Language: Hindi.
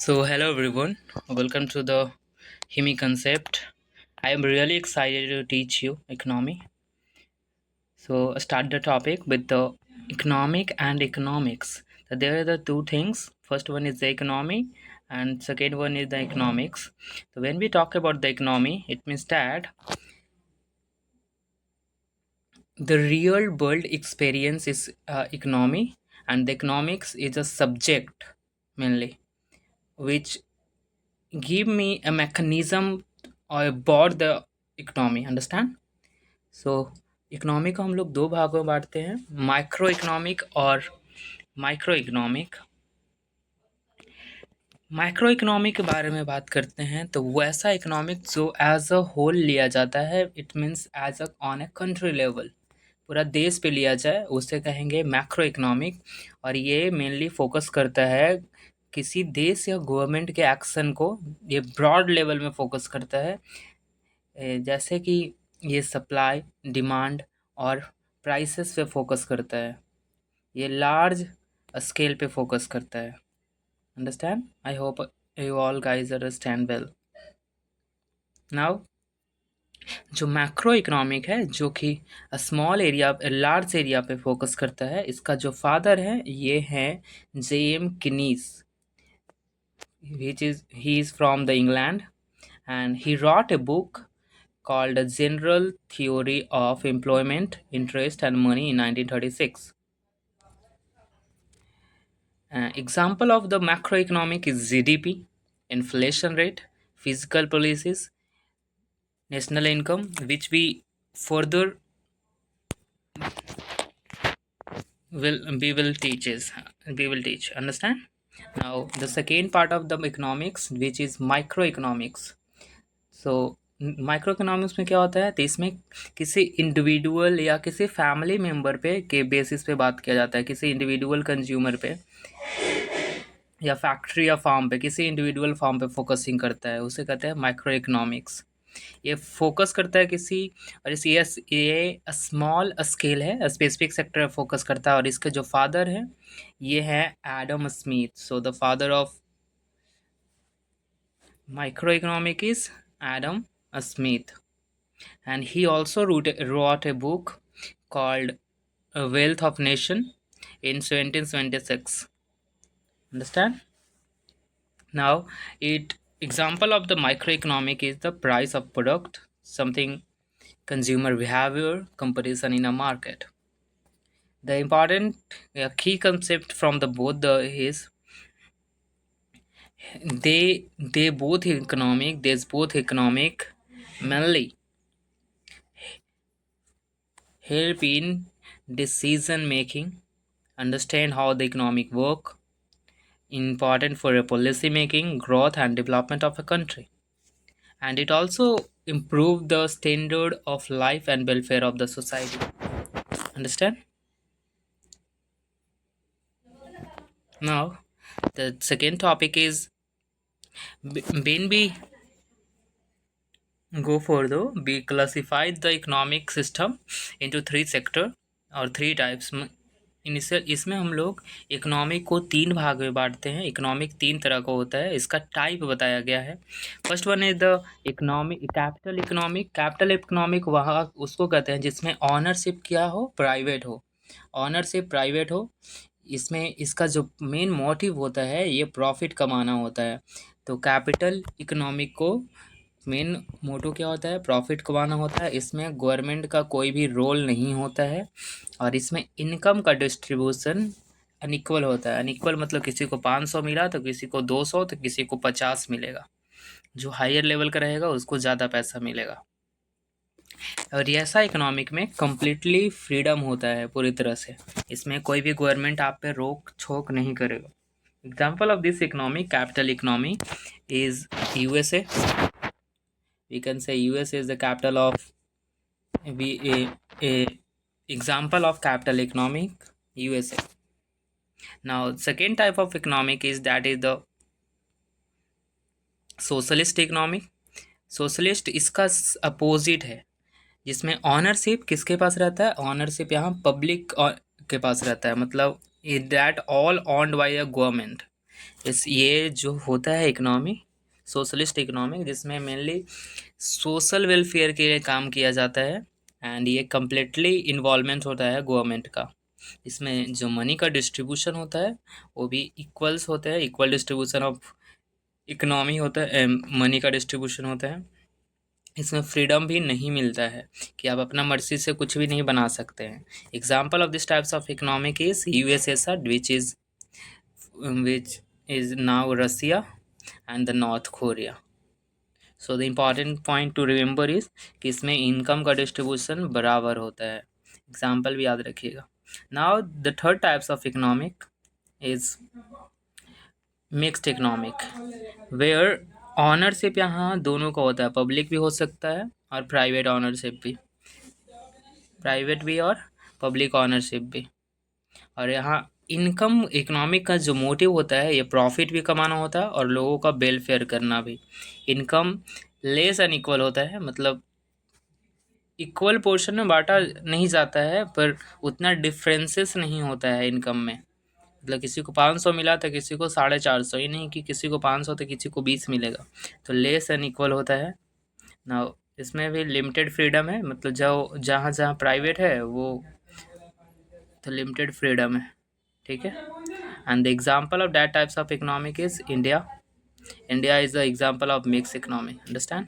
Hello everyone, welcome to the HIMI concept. I am really excited to teach you economy. Start the topic with the economic and economics. So, there are the two things. First one is the economy, and second one is the economics. So, when we talk about the economy, it means that the real world experience is economy, and the economics is a subject mainly which give me a mechanism about the economy understand so economy को हम लोग दो भागों में बांटते हैं माइक्रो इकोनॉमिक और माइक्रो इकोनॉमिक माइक्रो इकोनॉमिक के बारे में बात करते हैं तो वैसा इकोनॉमिक जो एज अ होल लिया जाता है it means as a on a country level पूरा देश पे लिया जाए उसे कहेंगे मैक्रो इकोनॉमिक और ये मेनली फोकस करता है किसी देश या गवर्नमेंट के एक्शन को ये ब्रॉड लेवल में फोकस करता है जैसे कि ये सप्लाई डिमांड और प्राइसेस पे फोकस करता है ये लार्ज स्केल पे फोकस करता है understand I hope you all guys understand well now जो मैक्रो इकोनॉमिक है जो कि स्मॉल एरिया लार्ज एरिया पे फोकस करता है इसका जो फादर है ये है JM किनीस he is from the England and he wrote a book called A General Theory of Employment, Interest and Money in 1936. Example of the macroeconomic is GDP, inflation rate, fiscal policies, national income, which further we will teach. Understand? Now the second part of the economics, which is microeconomics. Micro economics में क्या होता है तो इसमें किसी इंडिविजुअल या किसी फैमिली मेम्बर पे के बेसिस पे बात किया जाता है किसी इंडिविजुअल कंज्यूमर पे या फैक्ट्री या फार्म पे किसी इंडिविजुअल फार्म पे फोकसिंग करता है उसे कहते हैं माइक्रो इकोनॉमिक्स ये फोकस करता है किसी और इस ये स्मॉल स्केल है स्पेसिफिक सेक्टर फोकस करता है और इसके जो फादर है ये है Adam Smith so the father of micro economic is Adam Smith and he also wrote a book called Wealth of Nation in 1776. Understand? Now it example of the microeconomic is the price of product, something consumer behavior comparison in a market. The important key concept from the both the is they both economic mainly help in decision making, understand how the economic work, important for a policy making, growth and development of a country. And it also improve the standard of life and welfare of the society. Understand? Now, the second topic is when we go further, we classified the economic system into three sector और थ्री टाइप्स इनिशियल इसमें हम लोग इकोनॉमिक को तीन भाग में बांटते हैं इकोनॉमिक तीन तरह का होता है इसका टाइप बताया गया है first one is the economic capital economic वहाँ उसको कहते हैं जिसमें ऑनरशिप क्या हो प्राइवेट हो ऑनरशिप प्राइवेट हो इसमें इसका जो मेन मोटिव होता है ये प्रॉफिट कमाना होता है तो कैपिटल इकोनॉमिक को मेन मोटो क्या होता है प्रॉफिट कमाना होता है इसमें गवर्नमेंट का कोई भी रोल नहीं होता है और इसमें इनकम का डिस्ट्रीब्यूशन अनइक्वल होता है अनइक्वल मतलब किसी को 500 मिला तो किसी को 200 तो किसी को 50 मिलेगा जो हायर लेवल का रहेगा उसको ज़्यादा पैसा मिलेगा और ऐसा इकोनॉमिक में कम्प्लीटली फ्रीडम होता है पूरी तरह से इसमें कोई भी गवर्नमेंट आप पे रोक छोक नहीं करेगा example of this economy capital economy is USA we can say USA is the capital of a example of capital economic USA. Now second type of economic is that is the socialist economic. Socialist इसका अपोजिट है जिसमें ऑनरशिप किसके पास रहता है ऑनरशिप यहाँ पब्लिक के पास रहता है मतलब that all owned by a government ये जो होता है इकोनॉमी, सोशलिस्ट इकोनॉमी, जिसमें मेनली सोशल वेलफेयर के लिए काम किया जाता है एंड ये कम्प्लीटली इन्वॉल्वमेंट होता है गवर्नमेंट का। इसमें जो मनी का डिस्ट्रीब्यूशन होता है वो भी इक्वल्स होता है, इक्वल डिस्ट्रीब्यूशन ऑफ इकोनॉमी होता है, मनी का डिस्ट्रीब्यूशन होता है। इसमें फ्रीडम भी नहीं मिलता है कि आप अपना मर्जी से कुछ भी नहीं बना सकते हैं। Example of this types of economic is USSR which is now Russia and the North Korea. So the important point to remember is कि इसमें इनकम का डिस्ट्रीब्यूशन बराबर होता है। एग्जाम्पल भी याद रखिएगा। Now the third types of economic is mixed economic, where ownership यहाँ दोनों का होता है, पब्लिक भी हो सकता है और प्राइवेट ऑनरशिप भी, प्राइवेट भी और पब्लिक ऑनरशिप भी। और यहाँ इनकम इकोनॉमिक का जो मोटिव होता है ये प्रॉफिट भी कमाना होता है और लोगों का वेलफेयर करना भी। इनकम लेस एंड इक्वल होता है, मतलब इक्वल पोर्शन में बांटा नहीं जाता है पर उतना डिफरेंसेस नहीं होता है इनकम में। मतलब किसी को 500 मिला तो किसी को 450, ये नहीं कि किसी को 500 तो किसी को 20 मिलेगा। तो लेस एंड इक्वल होता है ना। इसमें भी लिमिटेड फ्रीडम है, मतलब जो जहाँ जहाँ प्राइवेट है वो तो लिमिटेड फ्रीडम है, ठीक है। And the example of that types of economic is India. India is the example of mix economy, understand.